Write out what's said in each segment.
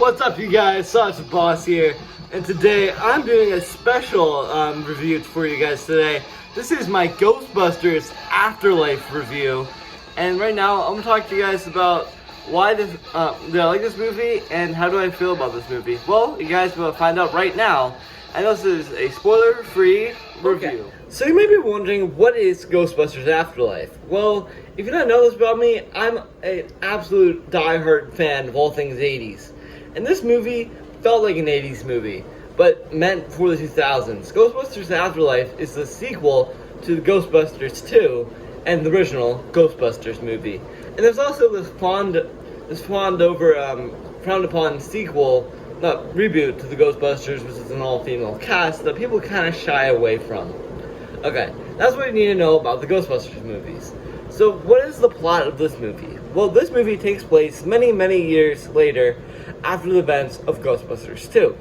What's up, you guys? Sasha Boss here, and today I'm doing a special review for you guys today. This is my Ghostbusters Afterlife review, and right now I'm gonna talk to you guys about why did I like this movie and how do I feel about this movie. Well, you guys will find out right now. I know this is a spoiler-free review. Okay. So you may be wondering, what is Ghostbusters Afterlife? Well, if you don't know this about me, I'm an absolute die-hard fan of all things 80s. And this movie felt like an 80s movie, but meant for the 2000s. Ghostbusters Afterlife is the sequel to Ghostbusters 2 and the original Ghostbusters movie. And there's also this frowned upon sequel, not reboot, to the Ghostbusters, which is an all-female cast that people kind of shy away from. Okay, that's what you need to know about the Ghostbusters movies. So what is the plot of this movie? Well, this movie takes place many, many years later after the events of Ghostbusters 2.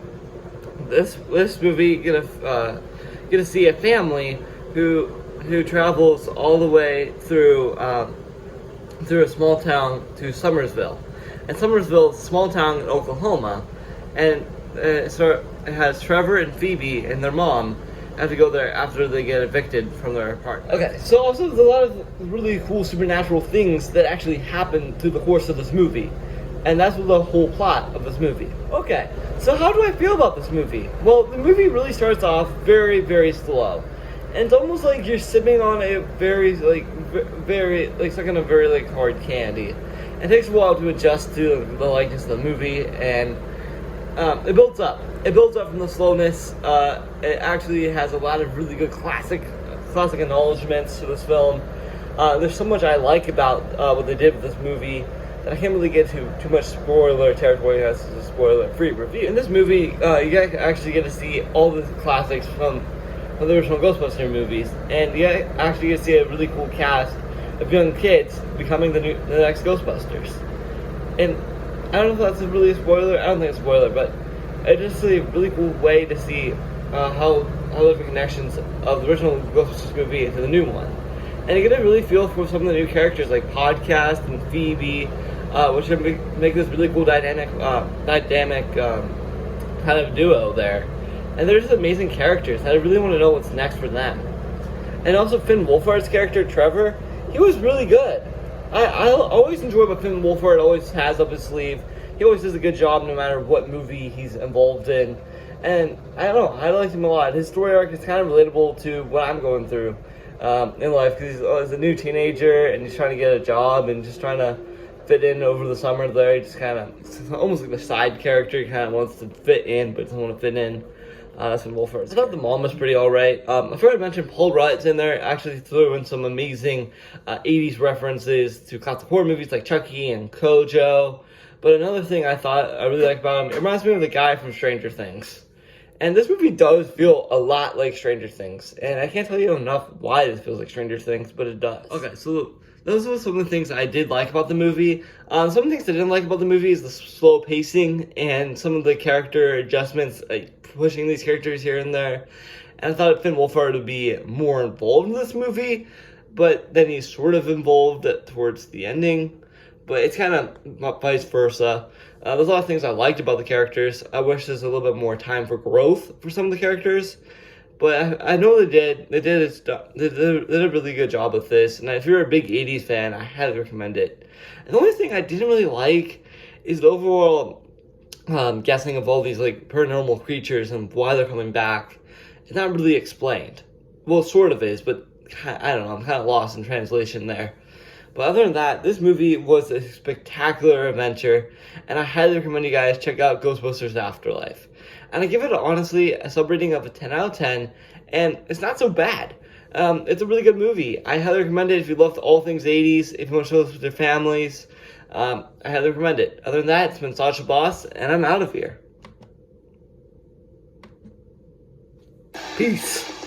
This movie gonna see a family who travels all the way through a small town to Summersville. And Summersville is a small town in Oklahoma, and so it has Trevor and Phoebe and their mom have to go there after they get evicted from their apartment. Okay, so also there's a lot of really cool supernatural things that actually happen through the course of this movie. And that's the whole plot of this movie. Okay, so how do I feel about this movie? Well, the movie really starts off very, very slow. And it's almost like you're sipping on a very hard candy. It takes a while to adjust to the likeness of the movie, and it builds up. It builds up from the slowness. It actually has a lot of really good classic acknowledgments to this film. There's so much I like about what they did with this movie that I can't really get to too much spoiler territory as a spoiler-free review. In this movie, you guys actually get to see all the classics from the original Ghostbusters movies, and you actually get to see a really cool cast of young kids becoming the next Ghostbusters. And I don't know if that's really a spoiler. I don't think it's a spoiler, but it's just a really cool way to see how the connections of the original Ghostbusters movie to the new one. And you get to really feel for some of the new characters like Podcast and Phoebe, which make this really cool dynamic kind of duo there. And they're just amazing characters. I really want to know what's next for them. And also Finn Wolfhard's character, Trevor, he was really good. I always enjoy what Finn Wolfhard always has up his sleeve. He always does a good job no matter what movie he's involved in. And I don't know, I like him a lot. His story arc is kind of relatable to what I'm going through in life, because he's a new teenager and he's trying to get a job and just trying to fit in over the summer there. He just kind of, it's almost like the side character. He kind of wants to fit in but doesn't want to fit in. That's when Wolfhard. I thought the mom was pretty alright. I forgot to mention Paul Rudd's in there. Actually threw in some amazing 80s references to classic horror movies like Chucky and Kojo. But another thing I thought I really like about him, it reminds me of the guy from Stranger Things. And this movie does feel a lot like Stranger Things. And I can't tell you enough why this feels like Stranger Things, but it does. Okay, so those are some of the things I did like about the movie. Some of the things I didn't like about the movie is the slow pacing and some of the character adjustments, like pushing these characters here and there. And I thought Finn Wolfhard would be more involved in this movie, but then he's sort of involved towards the ending. But it's kind of vice versa. There's a lot of things I liked about the characters. I wish there's a little bit more time for growth for some of the characters. But I know they did. They did a really good job with this. And if you're a big 80s fan, I highly recommend it. And the only thing I didn't really like is the overall guessing of all these like paranormal creatures and why they're coming back. It's not really explained. Well, it sort of is, but I don't know. I'm kind of lost in translation there. But other than that, this movie was a spectacular adventure, and I highly recommend you guys check out Ghostbusters Afterlife. And I give it, honestly, a sub rating of a 10 out of 10, and it's not so bad. It's a really good movie. I highly recommend it if you love all things 80s, if you want to show this with your families. I highly recommend it. Other than that, it's been Sasha Boss, and I'm out of here. Peace.